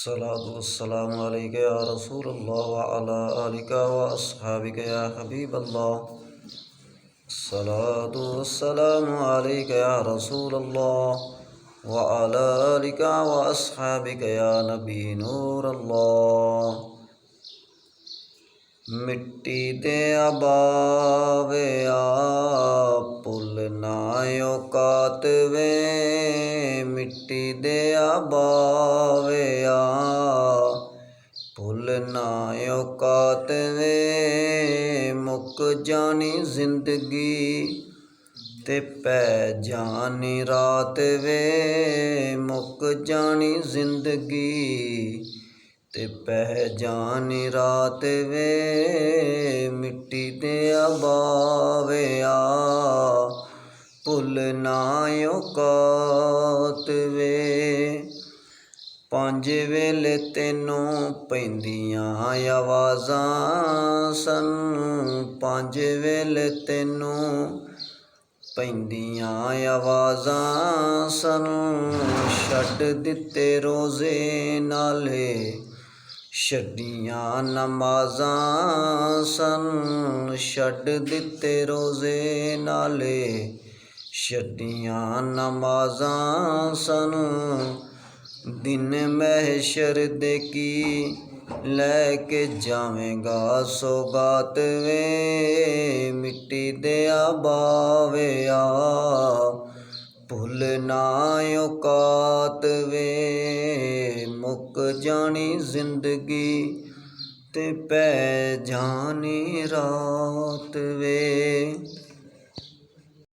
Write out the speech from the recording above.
अस्सलातु वस्सलामु अलैका या रसूलल्लाह व अला आलिका व अस्हाबिका या हबीबल्लाह। अस्सलातु वस्सलामु अलैका या रसूलल्लाह व अला आलिका व अस्हाबिका या नबी नूरल्लाह। मिट्टी दे अबावे पुल ना औकात वे, मिट्टी दे अबावे पुल ना औकात वे। मुक जानी जिंदगी ते पै जानी रात वे, मुक जानी जिंदगी ते पै जानी रात वे। मिट्टी दे अबावे पुल ना औकात वे। पंज वेले तैनों पैंदियां आवाज़ां सन, पंज वेले तैनों पैंदियां आवाज़ां सन। छड्ड दिते रोज़े नाले छड्डियां नमाज़ां सन, छड्ड दिते रोज़े नाले छड्डियां नमाज़ां सन। दिन महशर दे की लैके जावेगा सौगात वे, मिट्टी दे अबावे पुल ना औकात वे। मुक जानी जिंदगी ते पै जानी रात वे।